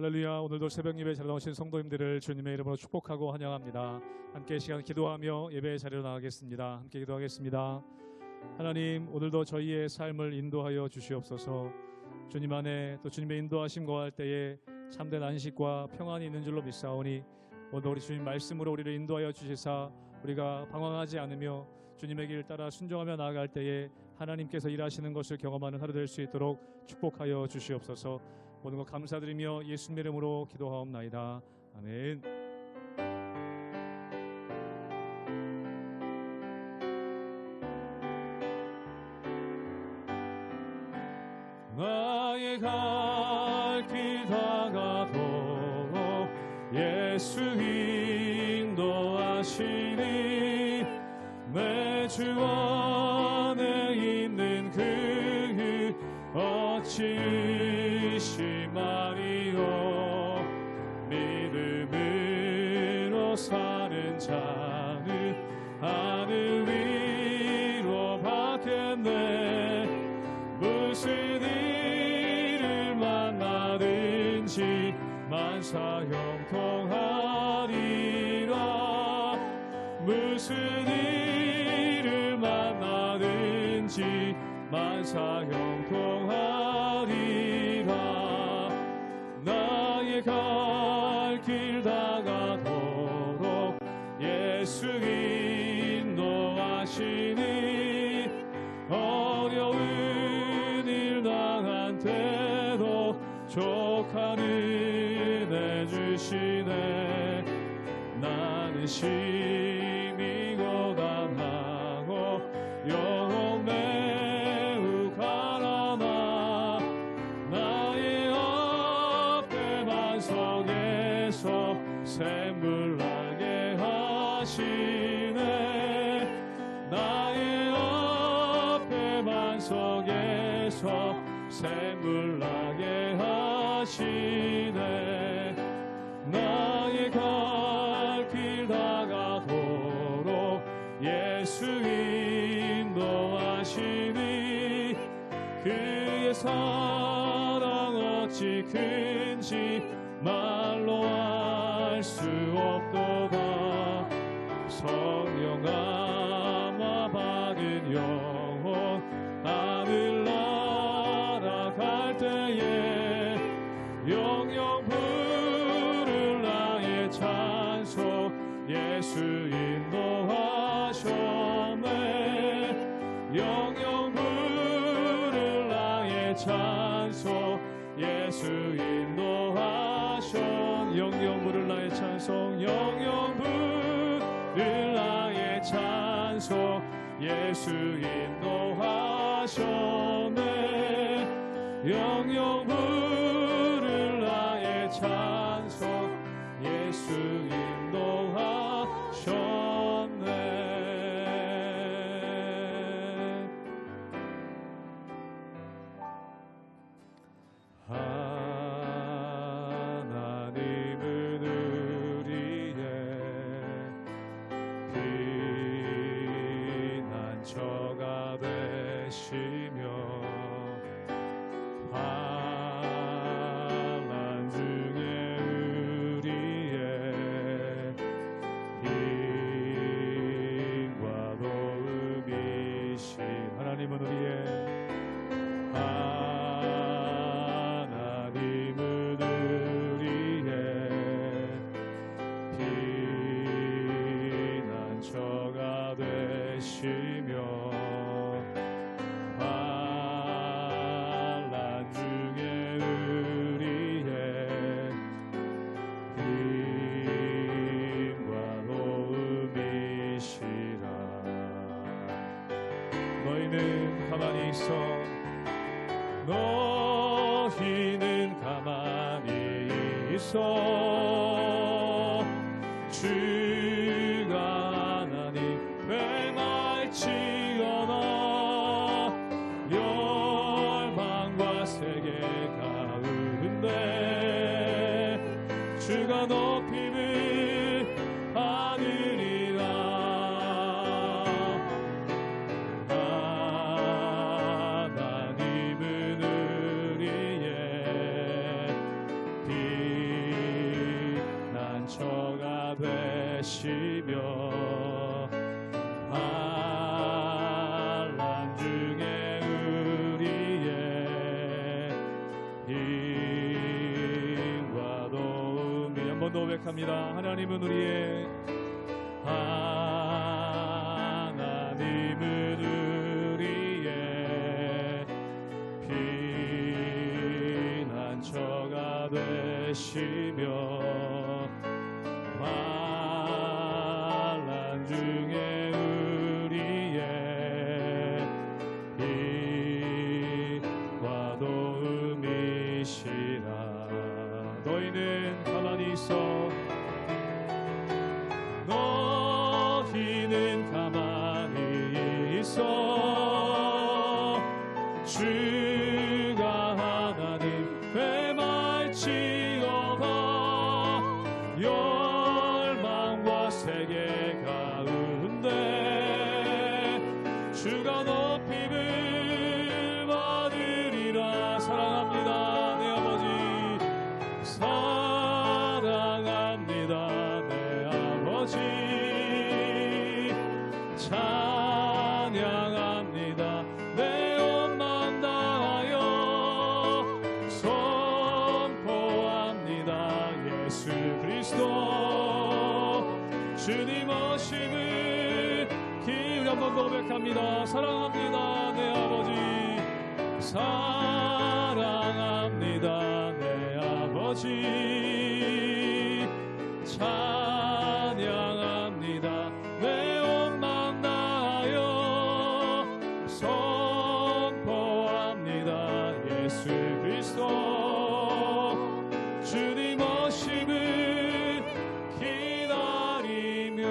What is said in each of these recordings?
할렐루야. 오늘도 새벽 예배 잘 나오신 성도님들을 주님의 이름으로 축복하고 환영합니다. 함께 시간 기도하며 예배의 자리로 나가겠습니다. 함께 기도하겠습니다. 하나님, 오늘도 저희의 삶을 인도하여 주시옵소서. 주님 안에 또 주님의 인도하심 거할 때에 참된 안식과 평안이 있는 줄로 믿사오니 오늘 우리 주님 말씀으로 우리를 인도하여 주시사 우리가 방황하지 않으며 주님의 길 따라 순종하며 나아갈 때에 하나님께서 일하시는 것을 경험하는 하루 될 수 있도록 축복하여 주시옵소서. 모든 것 감사드리며 예수님의 이름으로 기도하옵나이다. 아멘. 나의 갈 길 다가도록 예수 인도하시니 내 주 안에 있는 그 어찌 의심하리요. 믿음으로 사는 자는 하늘 위로 받겠네. 무슨 일을 만나든지 만사 형통하리라. 무슨 일을 만나든지 만사 형통하리라. 나의 갈 길 다가도록 예수 인도하시니 어려운 일 당한 때도 족한 은혜 주시네. 나는 심히 고단하고 영혼 매우 가라나 나의 앞에만 속에서 샘물 나게 하시네. 나의 앞에만 속에서 샘물 나게 하시네. 나의 갈 길 다가도록 예수 인도하시니 그의 사랑 어찌 큰지 말로 알 수 없도다. 성령 감화 받은 영혼 하늘 날아갈 때에 영영 부를 나의 찬송 예수 인도하셨네. 영영 부를 나의 찬송 예수 인도하셨. 영영 부를 나의 찬송 영영 부를 나의 찬송 예수 인도하셨네. 영영 부를 나의 찬송 예수 인도하셨네. 하나님은 우리의 피난처가 되시며 환난 중에 우리의 힘과 도움이신 하나님은 우리의 피난처가 되시며 환난 중에 우리의 힘과 도움이시라. 너희는 가만히 있어. 너희는 가만히 있어. 주가 하나님 행할지어다. 열방과 세계 가운데 주가 높임을 받으리라. 하나님은 우리의 되시며 환난 중에 우리의 힘과 도움이 한 번 더 고백합니다. 하나님은 우리의 피난처가 되시며 환난 중에 우리의 힘과 도움이시라. 너희는 가만히 있어. 너희는 가만히 있어. 주가 하나님 되말지어다. 열망과 세계 가운데 주가 높임을 받으리라. 사랑합니다 내 아버지. 사랑합니다 내 아버지. 찬양합니다 내 온 마음 다하여 선포합니다 예수 그리스도 주님 오심을 기울여 한번 고백합니다. 사랑합니다 내 아버지. 사랑합니다 내 아버지. 찬양합니다 내 온 마음 다하여 선포합니다 예수 그리스도 주님 오심을 기다리며.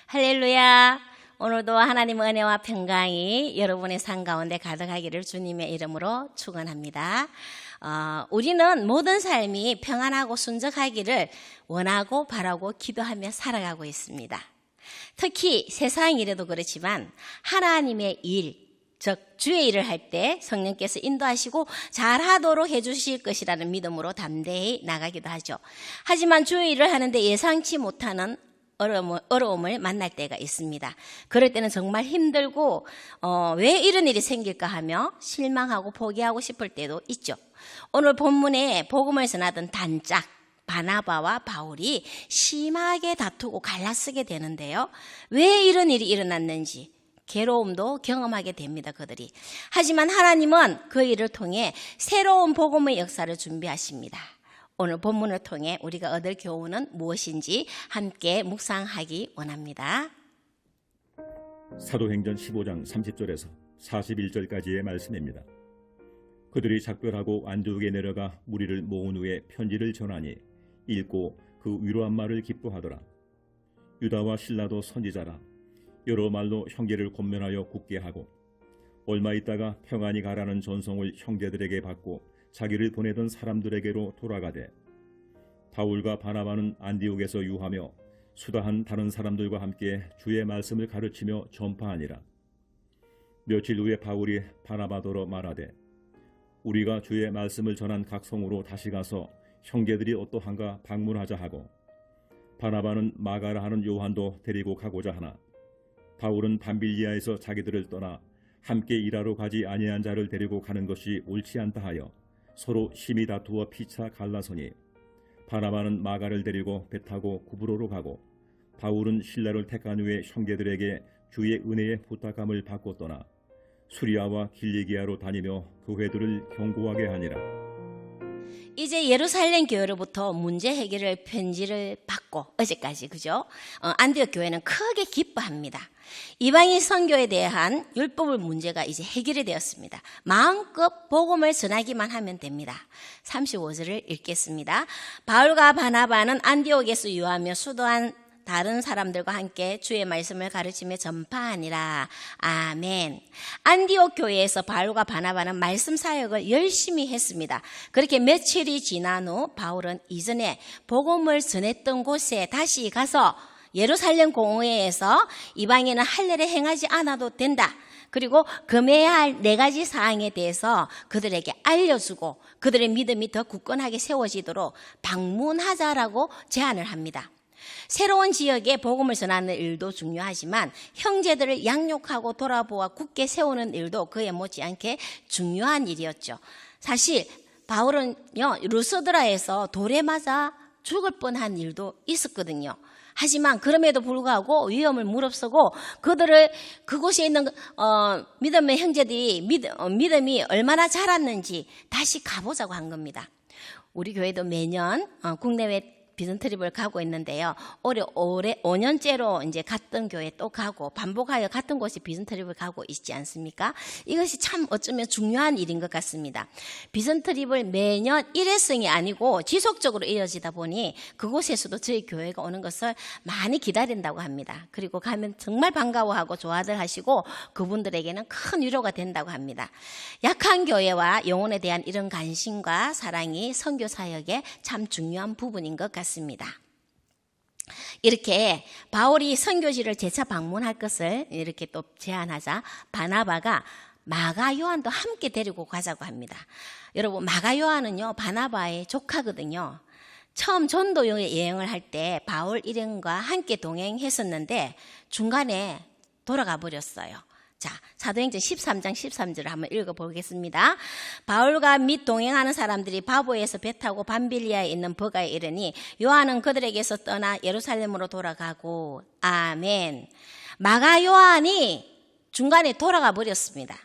할렐루야. 오늘도 하나님의 은혜와 평강이 여러분의 삶 가운데 가득하기를 주님의 이름으로 축원합니다. 우리는 모든 삶이 평안하고 순적하기를 원하고 바라고 기도하며 살아가고 있습니다. 특히 세상 일에도 그렇지만 하나님의 일, 즉 주의 일을 할 때 성령께서 인도하시고 잘하도록 해주실 것이라는 믿음으로 담대히 나가기도 하죠. 하지만 주의 일을 하는데 예상치 못하는 어려움을 만날 때가 있습니다. 그럴 때는 정말 힘들고 왜 이런 일이 생길까 하며 실망하고 포기하고 싶을 때도 있죠. 오늘 본문에 복음을 전하던 단짝 바나바와 바울이 심하게 다투고 갈라쓰게 되는데요. 왜 이런 일이 일어났는지 괴로움도 경험하게 됩니다. 그들이. 하지만 하나님은 그 일을 통해 새로운 복음의 역사를 준비하십니다. 오늘 본문을 통해 우리가 얻을 교훈은 무엇인지 함께 묵상하기 원합니다. 사도행전 15장 30절에서 41절까지의 말씀입니다. 그들이 작별하고 안디옥에 내려가 무리를 모은 후에 편지를 전하니 읽고 그 위로한 말을 기뻐하더라. 유다와 실라도 선지자라. 여러 말로 형제를 권면하여 굳게 하고 얼마 있다가 평안히 가라는 전송을 형제들에게 받고 자기를 보내던 사람들에게로 돌아가되 바울과 바나바는 안디옥에서 유하며 수다한 다른 사람들과 함께 주의 말씀을 가르치며 전파하니라. 며칠 후에 바울이 바나바더러 말하되 우리가 주의 말씀을 전한 각 성으로 다시 가서 형제들이 어떠한가 방문하자 하고 바나바는 마가라 하는 요한도 데리고 가고자 하나 바울은 밤빌리아에서 자기들을 떠나 함께 일하러 가지 아니한 자를 데리고 가는 것이 옳지 않다 하여 서로 심히 다투어 피차 갈라서니 바나바는 마가를 데리고 배 타고 구브로로 가고 바울은 실라를 택한 후에 형제들에게 주의 은혜의 부탁함을 받고 떠나 수리아와 길리기아로 다니며 교회들을 경고하게 하니라. 이제 예루살렘 교회로부터 문제 해결을 편지를 받고 어제까지 그죠? 안디옥 교회는 크게 기뻐합니다. 이방인 선교에 대한 율법의 문제가 이제 해결이 되었습니다. 마음껏 복음을 전하기만 하면 됩니다. 35절을 읽겠습니다. 바울과 바나바는 안디옥에서 유하며 수도한 다른 사람들과 함께 주의 말씀을 가르치며 전파하니라. 아멘. 안디옥 교회에서 바울과 바나바는 말씀 사역을 열심히 했습니다. 그렇게 며칠이 지난 후 바울은 이전에 복음을 전했던 곳에 다시 가서 예루살렘 공회에서 이방인은 할례를 행하지 않아도 된다. 그리고 금해야 할 4가지 사항에 대해서 그들에게 알려주고 그들의 믿음이 더 굳건하게 세워지도록 방문하자라고 제안을 합니다. 새로운 지역에 복음을 전하는 일도 중요하지만 형제들을 양육하고 돌아보아 굳게 세우는 일도 그에 못지않게 중요한 일이었죠. 사실 바울은요, 루스드라에서 돌에 맞아 죽을 뻔한 일도 있었거든요. 하지만 그럼에도 불구하고 위험을 무릅쓰고 그들을 그곳에 있는 믿음의 형제들이 믿음이 얼마나 자랐는지 다시 가보자고 한 겁니다. 우리 교회도 매년 국내외 비전 트립을 가고 있는데요. 올해 5년째로 이제 갔던 교회 또 가고 반복하여 같은 곳에 비전 트립을 가고 있지 않습니까? 이것이 참 어쩌면 중요한 일인 것 같습니다. 비전 트립을 매년 일회성이 아니고 지속적으로 이어지다 보니 그곳에서도 저희 교회가 오는 것을 많이 기다린다고 합니다. 그리고 가면 정말 반가워하고 좋아들 하시고 그분들에게는 큰 위로가 된다고 합니다. 약한 교회와 영혼에 대한 이런 관심과 사랑이 선교 사역의 참 중요한 부분인 것 같습니다. 이렇게 바울이 선교지를 재차 방문할 것을 이렇게 또 제안하자 바나바가 마가 요한도 함께 데리고 가자고 합니다. 여러분, 마가 요한은요 바나바의 조카거든요. 처음 전도 여행을 할 때 바울 일행과 함께 동행했었는데 중간에 돌아가 버렸어요. 자, 사도행전 13장 13절을 한번 읽어보겠습니다. 바울과 및 동행하는 사람들이 바보에서 배 타고 밤빌리아에 있는 버가에 이르니 요한은 그들에게서 떠나 예루살렘으로 돌아가고 아멘. 마가 요한이 중간에 돌아가 버렸습니다.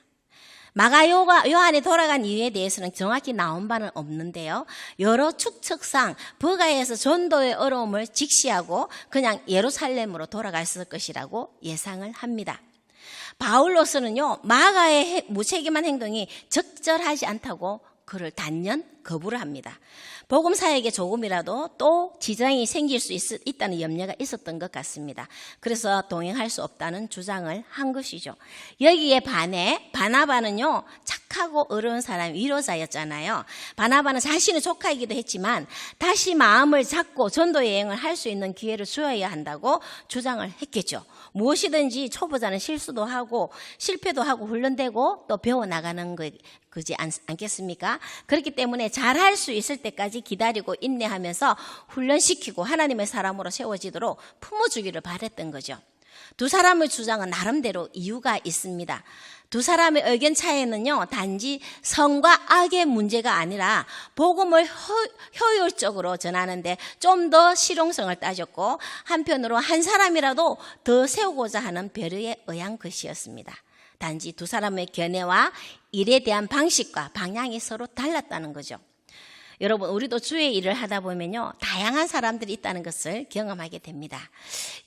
마가 요한이 돌아간 이유에 대해서는 정확히 나온 바는 없는데요. 여러 추측상 버가에서 전도의 어려움을 직시하고 그냥 예루살렘으로 돌아갔을 것이라고 예상을 합니다. 바울로서는요, 마가의 무책임한 행동이 적절하지 않다고 그를 단연 거부를 합니다. 복음 사역에 조금이라도 또 지장이 생길 수 있다는 염려가 있었던 것 같습니다. 그래서 동행할 수 없다는 주장을 한 것이죠. 여기에 반해 바나바는요, 착하고 어려운 사람 위로자였잖아요. 바나바는 자신의 조카이기도 했지만 다시 마음을 잡고 전도 여행을 할 수 있는 기회를 주어야 한다고 주장을 했겠죠. 무엇이든지 초보자는 실수도 하고 실패도 하고 훈련되고 또 배워나가는 거지 않겠습니까? 그렇기 때문에 잘할 수 있을 때까지 기다리고 인내하면서 훈련시키고 하나님의 사람으로 세워지도록 품어주기를 바랬던 거죠. 두 사람의 주장은 나름대로 이유가 있습니다. 두 사람의 의견 차이는요, 단지 성과 악의 문제가 아니라 복음을 효율적으로 전하는데 좀 더 실용성을 따졌고 한편으로 한 사람이라도 더 세우고자 하는 배려에 의한 것이었습니다. 단지 두 사람의 견해와 일에 대한 방식과 방향이 서로 달랐다는 거죠. 여러분, 우리도 주의 일을 하다 보면요, 다양한 사람들이 있다는 것을 경험하게 됩니다.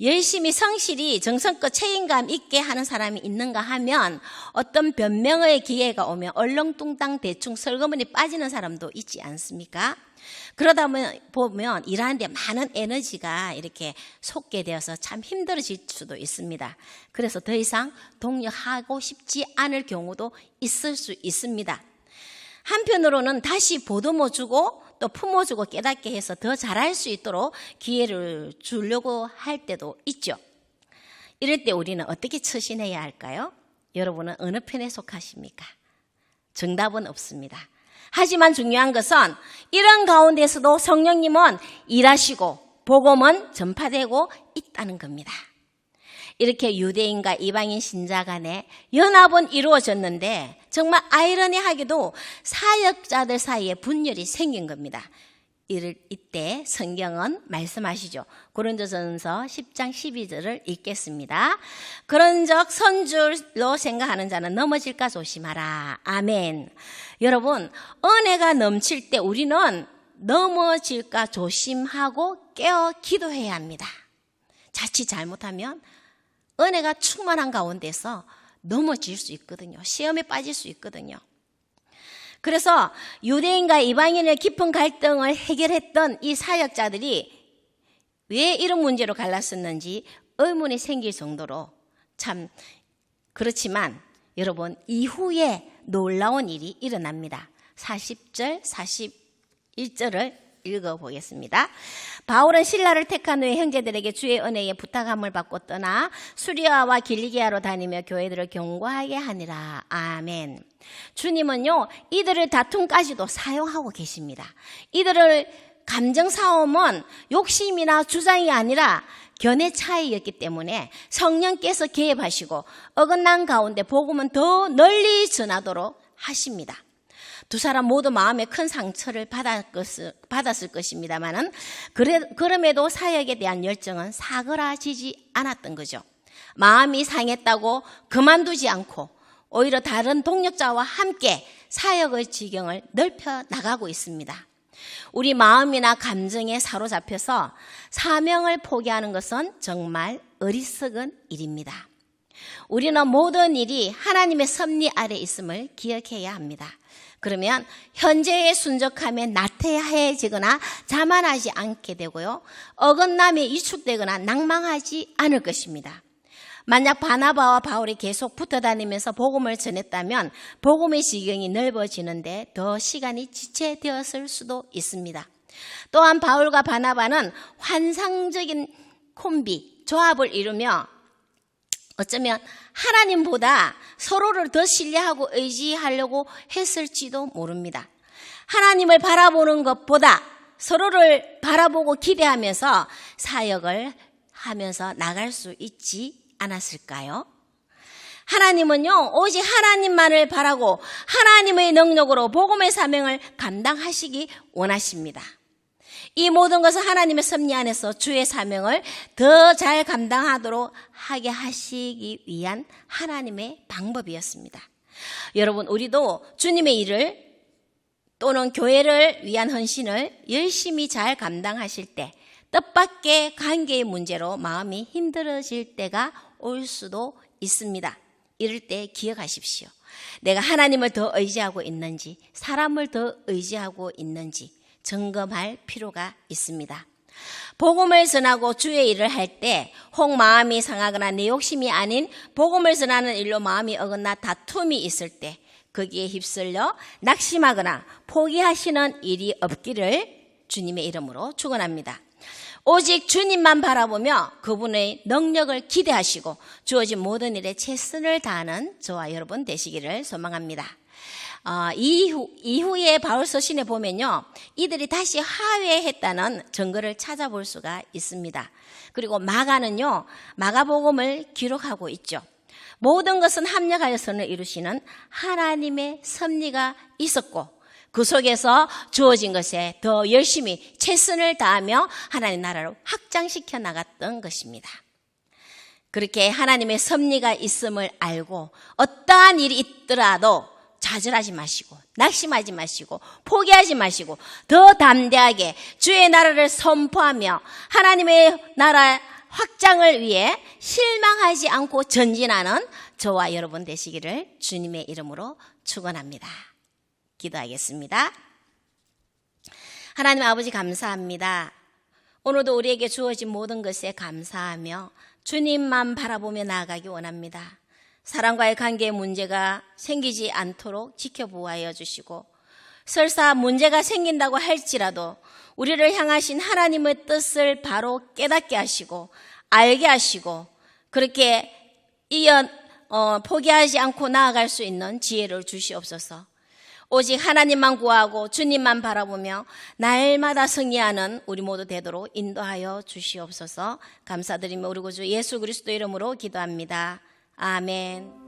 열심히 성실히 정성껏 책임감 있게 하는 사람이 있는가 하면 어떤 변명의 기회가 오면 얼렁뚱땅 대충 설거머니 빠지는 사람도 있지 않습니까? 그러다 보면 일하는데 많은 에너지가 이렇게 솟게 되어서 참 힘들어질 수도 있습니다. 그래서 더 이상 동력하고 싶지 않을 경우도 있을 수 있습니다. 한편으로는 다시 보듬어주고 또 품어주고 깨닫게 해서 더 잘할 수 있도록 기회를 주려고 할 때도 있죠. 이럴 때 우리는 어떻게 처신해야 할까요? 여러분은 어느 편에 속하십니까? 정답은 없습니다. 하지만 중요한 것은 이런 가운데서도 성령님은 일하시고 복음은 전파되고 있다는 겁니다. 이렇게 유대인과 이방인 신자 간에 연합은 이루어졌는데 정말 아이러니하게도 사역자들 사이에 분열이 생긴 겁니다. 이때 성경은 말씀하시죠. 고린도전서 10장 12절을 읽겠습니다. 그런즉 선줄로 생각하는 자는 넘어질까 조심하라. 아멘. 여러분, 은혜가 넘칠 때 우리는 넘어질까 조심하고 깨어 기도해야 합니다. 자칫 잘못하면 은혜가 충만한 가운데서 넘어질 수 있거든요. 시험에 빠질 수 있거든요. 그래서 유대인과 이방인의 깊은 갈등을 해결했던 이 사역자들이 왜 이런 문제로 갈랐었는지 의문이 생길 정도로 참 그렇지만 여러분, 이후에 놀라운 일이 일어납니다. 40절, 41절을 읽어보겠습니다. 바울은 신라를 택한 후에 형제들에게 주의 은혜에 부탁함을 받고 떠나 수리아와 길리기아로 다니며 교회들을 경고하게 하니라. 아멘. 주님은요, 이들의 다툼까지도 사용하고 계십니다. 이들의 감정 싸움은 욕심이나 주장이 아니라 견해 차이였기 때문에 성령께서 개입하시고 어긋난 가운데 복음은 더 널리 전하도록 하십니다. 두 사람 모두 마음에 큰 상처를 받았을 것입니다만은 그럼에도 사역에 대한 열정은 사그라지지 않았던 거죠. 마음이 상했다고 그만두지 않고 오히려 다른 동력자와 함께 사역의 지경을 넓혀 나가고 있습니다. 우리 마음이나 감정에 사로잡혀서 사명을 포기하는 것은 정말 어리석은 일입니다. 우리는 모든 일이 하나님의 섭리 아래 있음을 기억해야 합니다. 그러면 현재의 순적함에 나태해지거나 자만하지 않게 되고요. 어긋남에 위축되거나 낭망하지 않을 것입니다. 만약 바나바와 바울이 계속 붙어다니면서 복음을 전했다면 복음의 지경이 넓어지는데 더 시간이 지체되었을 수도 있습니다. 또한 바울과 바나바는 환상적인 콤비, 조합을 이루며 어쩌면 하나님보다 서로를 더 신뢰하고 의지하려고 했을지도 모릅니다. 하나님을 바라보는 것보다 서로를 바라보고 기대하면서 사역을 하면서 나갈 수 있지 않았을까요? 하나님은요, 오직 하나님만을 바라고 하나님의 능력으로 복음의 사명을 감당하시기 원하십니다. 이 모든 것은 하나님의 섭리 안에서 주의 사명을 더 잘 감당하도록 하게 하시기 위한 하나님의 방법이었습니다. 여러분, 우리도 주님의 일을 또는 교회를 위한 헌신을 열심히 잘 감당하실 때 뜻밖의 관계의 문제로 마음이 힘들어질 때가 올 수도 있습니다. 이럴 때 기억하십시오. 내가 하나님을 더 의지하고 있는지, 사람을 더 의지하고 있는지 점검할 필요가 있습니다. 복음을 전하고 주의 일을 할 때 혹 마음이 상하거나 내 욕심이 아닌 복음을 전하는 일로 마음이 어긋나 다툼이 있을 때 거기에 휩쓸려 낙심하거나 포기하시는 일이 없기를 주님의 이름으로 축원합니다. 오직 주님만 바라보며 그분의 능력을 기대하시고 주어진 모든 일에 최선을 다하는 저와 여러분 되시기를 소망합니다. 이후에 바울 서신에 보면요, 이들이 다시 화해했다는 증거를 찾아볼 수가 있습니다. 그리고 마가는요, 마가복음을 기록하고 있죠. 모든 것은 합력하여 선을 이루시는 하나님의 섭리가 있었고 그 속에서 주어진 것에 더 열심히 최선을 다하며 하나님 나라를 확장시켜 나갔던 것입니다. 그렇게 하나님의 섭리가 있음을 알고 어떠한 일이 있더라도 좌절하지 마시고 낙심하지 마시고 포기하지 마시고 더 담대하게 주의 나라를 선포하며 하나님의 나라 확장을 위해 실망하지 않고 전진하는 저와 여러분 되시기를 주님의 이름으로 축원합니다. 기도하겠습니다. 하나님 아버지 감사합니다. 오늘도 우리에게 주어진 모든 것에 감사하며 주님만 바라보며 나아가기 원합니다. 사람과의 관계에 문제가 생기지 않도록 지켜보아여 주시고 설사 문제가 생긴다고 할지라도 우리를 향하신 하나님의 뜻을 바로 깨닫게 하시고 알게 하시고 그렇게 포기하지 않고 나아갈 수 있는 지혜를 주시옵소서. 오직 하나님만 구하고 주님만 바라보며 날마다 승리하는 우리 모두 되도록 인도하여 주시옵소서. 감사드리며 우리 구주 예수 그리스도 이름으로 기도합니다. 아멘.